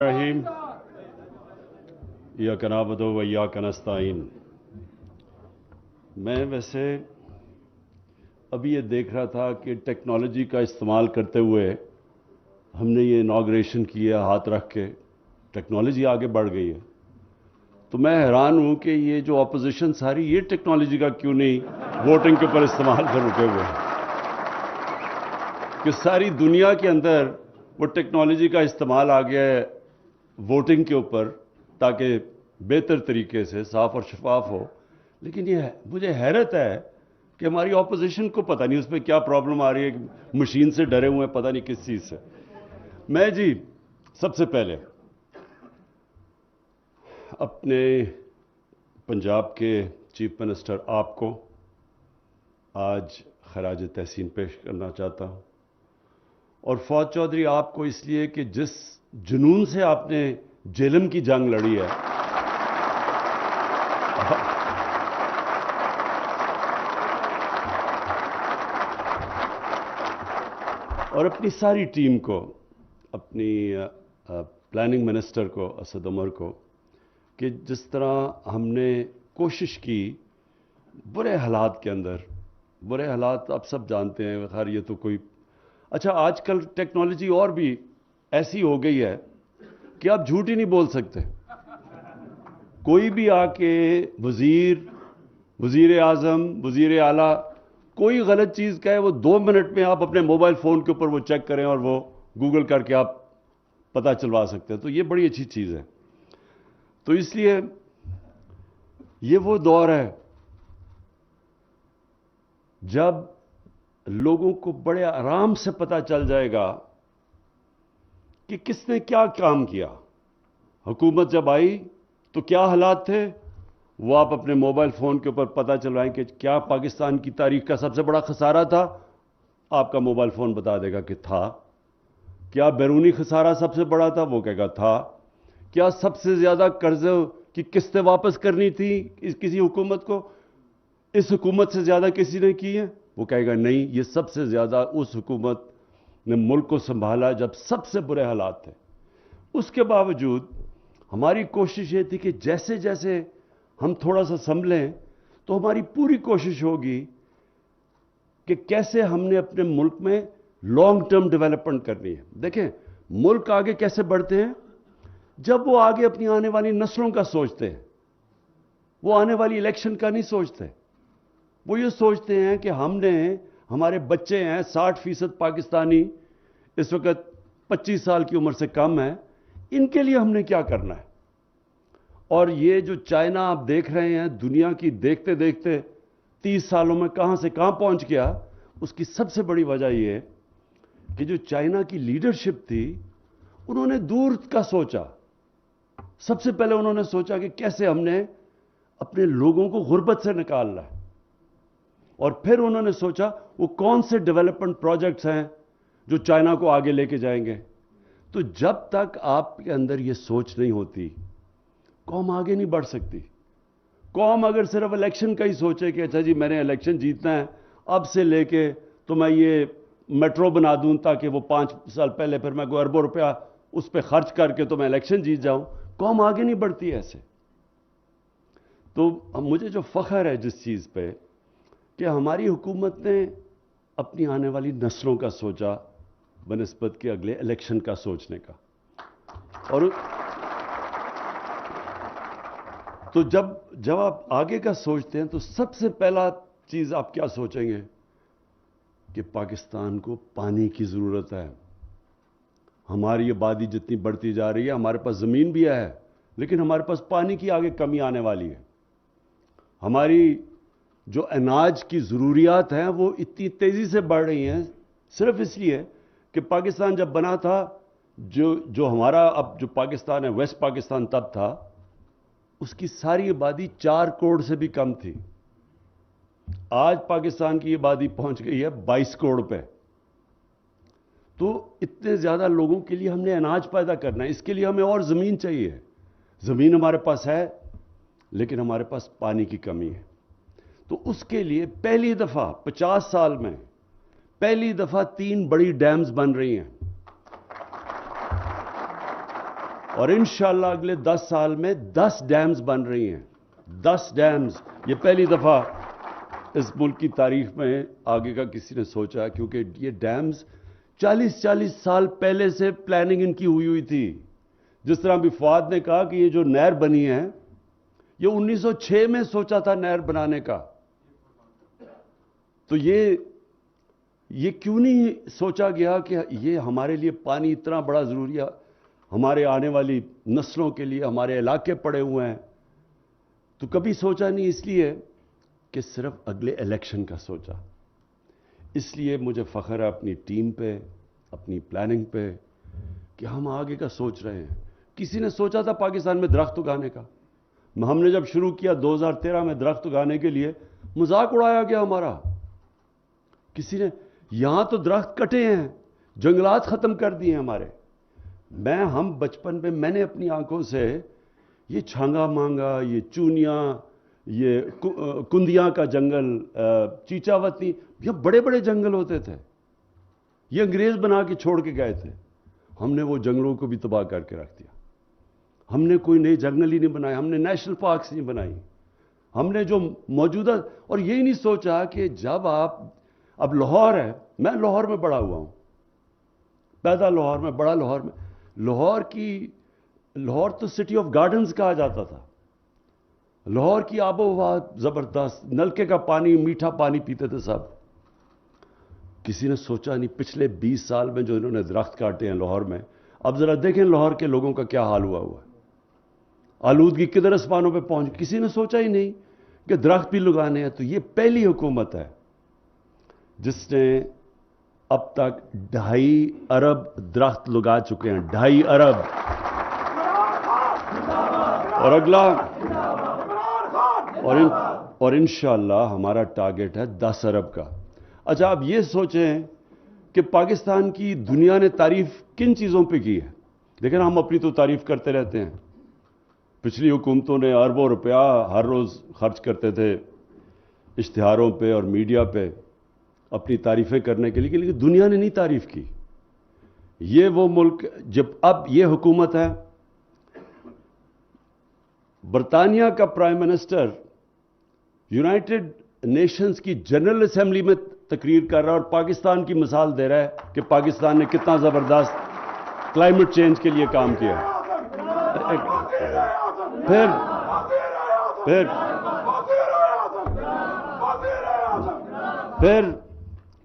रहीम इय्याक नअबुदु व इय्याक नस्तईन। मैं वैसे अभी ये देख रहा था कि टेक्नोलॉजी का इस्तेमाल करते हुए हमने ये इनॉग्रेशन किया हाथ रख के, टेक्नोलॉजी आगे बढ़ गई है। तो मैं हैरान हूं कि ये जो अपोजिशन सारी ये टेक्नोलॉजी का क्यों नहीं वोटिंग के ऊपर इस्तेमाल कर रुके हुए हैं, कि सारी दुनिया के अंदर वो टेक्नोलॉजी का इस्तेमाल आ गया है वोटिंग के ऊपर, ताकि बेहतर तरीके से साफ और शफाफ हो। लेकिन ये मुझे हैरत है कि हमारी ऑपोजिशन को पता नहीं उस पर क्या प्रॉब्लम आ रही है, कि मशीन से डरे हुए हैं, पता नहीं किस चीज़ से। मैं जी सबसे पहले अपने पंजाब के चीफ मिनिस्टर आपको आज खराज तहसीन पेश करना चाहता हूँ, और फौज चौधरी आपको इसलिए कि जिस जुनून से आपने जेलम की जंग लड़ी है, और अपनी सारी टीम को, अपनी प्लानिंग मिनिस्टर को असद उमर को, कि जिस तरह हमने कोशिश की बुरे हालात के अंदर, बुरे हालात आप सब जानते हैं, खैर ये तो कोई अच्छा, आजकल टेक्नोलॉजी और भी ऐसी हो गई है कि आप झूठ ही नहीं बोल सकते। कोई भी आके वजीर आजम, वजीर आला कोई गलत चीज कहे, वो 2 मिनट में आप अपने मोबाइल फोन के ऊपर वो चेक करें और वो गूगल करके आप पता चलवा सकते हैं। तो ये बड़ी अच्छी चीज है। तो इसलिए ये वो दौर है जब लोगों को बड़े आराम से पता चल जाएगा कि किसने क्या काम किया। हुकूमत जब आई तो क्या हालात थे, वो आप अपने मोबाइल फोन के ऊपर पता चलवाएं कि क्या पाकिस्तान की तारीख का सबसे बड़ा खसारा था, आपका मोबाइल फोन बता देगा कि था। क्या बैरूनी खसारा सबसे बड़ा था, वो कहेगा था। क्या सबसे ज्यादा कर्ज की किस्तें वापस करनी थी किसी हुकूमत को, इस हुकूमत से ज्यादा किसी ने की है, वो कहेगा नहीं, ये सबसे ज्यादा उस हुकूमत ने मुल्क को संभाला जब सबसे बुरे हालात थे। उसके बावजूद हमारी कोशिश ये थी कि जैसे जैसे हम थोड़ा सा संभलें तो हमारी पूरी कोशिश होगी कि कैसे हमने अपने मुल्क में लॉन्ग टर्म डेवलपमेंट करनी है। देखें, मुल्क आगे कैसे बढ़ते हैं जब वो आगे अपनी आने वाली नस्लों का सोचते हैं। वो आने वाली इलेक्शन का नहीं सोचते। वो ये सोचते हैं कि हमारे बच्चे हैं 60% पाकिस्तानी, इस वक्त 25 साल की उम्र से कम है, इनके लिए हमने क्या करना है। और ये जो चाइना आप देख रहे हैं, दुनिया की देखते देखते 30 सालों में कहां से कहां पहुंच गया, उसकी सबसे बड़ी वजह यह कि जो चाइना की लीडरशिप थी, उन्होंने दूर का सोचा। सबसे पहले उन्होंने सोचा कि कैसे हमने अपने लोगों को गुर्बत से निकालना है, और फिर उन्होंने सोचा वो कौन से डेवलपमेंट प्रोजेक्ट्स हैं जो चाइना को आगे लेके जाएंगे। तो जब तक आपके अंदर ये सोच नहीं होती, कौम आगे नहीं बढ़ सकती। कौम अगर सिर्फ इलेक्शन का ही सोचे कि अच्छा जी मैंने इलेक्शन जीतना है, अब से लेके तो मैं ये मेट्रो बना दूं ताकि वो 5 साल पहले फिर मैं कोई अरबों रुपया उस पर खर्च करके तो मैं इलेक्शन जीत जाऊं, कौम आगे नहीं बढ़ती ऐसे। तो मुझे जो फख्र है जिस चीज पे कि हमारी हुकूमत ने अपनी आने वाली नस्लों का सोचा बनिस्बत के अगले इलेक्शन का सोचने का। और तो जब आप आगे का सोचते हैं तो सबसे पहला चीज आप क्या सोचेंगे कि पाकिस्तान को पानी की जरूरत है। हमारी आबादी जितनी बढ़ती जा रही है, हमारे पास जमीन भी है, लेकिन हमारे पास पानी की आगे कमी आने वाली है। हमारी जो अनाज की ज़रूरियात हैं वो इतनी तेज़ी से बढ़ रही हैं सिर्फ इसलिए कि पाकिस्तान जब बना था, जो हमारा अब जो पाकिस्तान है, वेस्ट पाकिस्तान तब था, उसकी सारी आबादी 4 करोड़ से भी कम थी। आज पाकिस्तान की आबादी पहुंच गई है 22 करोड़ पे। तो इतने ज़्यादा लोगों के लिए हमने अनाज पैदा करना है, इसके लिए हमें और ज़मीन चाहिए। ज़मीन हमारे पास है, लेकिन हमारे पास पानी की कमी है। तो उसके लिए पहली दफा 50 साल में पहली दफा 3 बड़ी डैम्स बन रही हैं, اور انشاءاللہ اگلے 10 سال میں 10 ڈیمز بن رہی ہیں. 10 ڈیمز. یہ پہلی دفعہ اس ملک کی تاریخ میں آگے کا کسی نے سوچا، کیونکہ یہ ڈیمز 40 سال پہلے سے پلاننگ ان کی ہوئی تھی. جس طرح بھی فواد نے کہا کہ یہ جو نہر بنی ہے یہ 1906 میں سوچا تھا نہر بنانے کا. تو یہ کیوں نہیں سوچا گیا کہ یہ ہمارے لیے پانی اتنا بڑا ضروری ہے، ہمارے آنے والی نسلوں کے لیے، ہمارے علاقے پڑے ہوئے ہیں. تو کبھی سوچا نہیں، اس لیے کہ صرف اگلے الیکشن کا سوچا. اس لیے مجھے فخر ہے اپنی ٹیم پہ، اپنی پلاننگ پہ، کہ ہم آگے کا سوچ رہے ہیں. کسی نے سوچا تھا پاکستان میں درخت اگانے کا؟ ہم نے جب شروع کیا 2013 میں درخت اگانے کے لیے، مذاق اڑایا گیا ہمارا. کسی نے، یہاں تو درخت کٹے ہیں، جنگلات ختم کر دیے ہمارے. ہم بچپن میں میں نے اپنی آنکھوں سے یہ چھانگا مانگا، یہ چونیاں، یہ کندیاں کا جنگل، چیچاوتی، یہ بڑے بڑے جنگل ہوتے تھے. یہ انگریز بنا کے چھوڑ کے گئے تھے. ہم نے وہ جنگلوں کو بھی تباہ کر کے رکھ دیا. ہم نے کوئی نئے جنگل ہی نہیں بنائے، ہم نے نیشنل پارکس نہیں بنائی. ہم نے جو موجودہ، اور یہی نہیں سوچا کہ جب اب لاہور ہے، میں لاہور میں بڑا ہوا ہوں، پیدا لاہور میں، بڑا لاہور میں. لاہور تو سٹی آف گارڈنز کہا جاتا تھا. لاہور کی آب و ہوا زبردست، نلکے کا پانی، میٹھا پانی پیتے تھے سب. کسی نے سوچا نہیں پچھلے 20 سال میں جو انہوں نے درخت کاٹے ہیں لاہور میں. اب ذرا دیکھیں لاہور کے لوگوں کا کیا حال ہوا ہے. آلودگی کدھر اسمانوں پہ پہنچ، کسی نے سوچا ہی نہیں کہ درخت بھی لگانے ہیں. تو یہ پہلی حکومت ہے جس نے اب تک 2.5 ارب درخت لگا چکے ہیں. 2.5 ارب. اور اگلا، اور انشاءاللہ ہمارا ٹارگٹ ہے 10 ارب کا. اچھا، آپ یہ سوچیں کہ پاکستان کی دنیا نے تعریف کن چیزوں پہ کی ہے؟ لیکن ہم اپنی تو تعریف کرتے رہتے ہیں. پچھلی حکومتوں نے اربوں روپیہ ہر روز خرچ کرتے تھے اشتہاروں پہ اور میڈیا پہ اپنی تعریفیں کرنے کے لیے، لیکن دنیا نے نہیں تعریف کی. یہ وہ ملک، جب اب یہ حکومت ہے، برطانیہ کا پرائم منسٹر یونائٹڈ نیشنز کی جنرل اسمبلی میں تقریر کر رہا ہے اور پاکستان کی مثال دے رہا ہے کہ پاکستان نے کتنا زبردست کلائمیٹ چینج کے لیے کام کیا.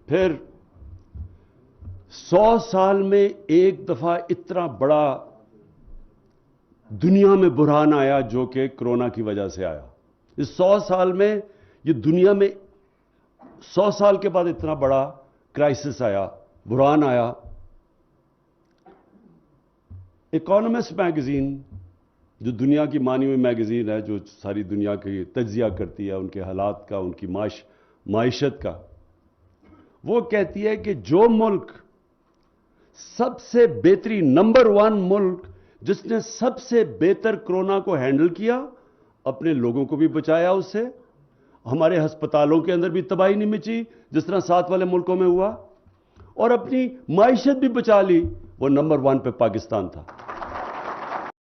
پھر 100 سال میں ایک دفعہ اتنا بڑا دنیا میں بحران آیا جو کہ کرونا کی وجہ سے آیا. اس 100 سال میں یہ دنیا میں 100 سال کے بعد اتنا بڑا کرائسس آیا، بحران آیا. اکانومسٹ میگزین، جو دنیا کی مانی ہوئی میگزین ہے، جو ساری دنیا کی تجزیہ کرتی ہے ان کے حالات کا، ان کی معیشت کا، وہ کہتی ہے کہ جو ملک سب سے بہترین، نمبر 1 ملک جس نے سب سے بہتر کرونا کو ہینڈل کیا، اپنے لوگوں کو بھی بچایا اس سے، ہمارے ہسپتالوں کے اندر بھی تباہی نہیں مچی جس طرح ساتھ والے ملکوں میں ہوا، اور اپنی معیشت بھی بچا لی، وہ نمبر 1 پہ پاکستان تھا.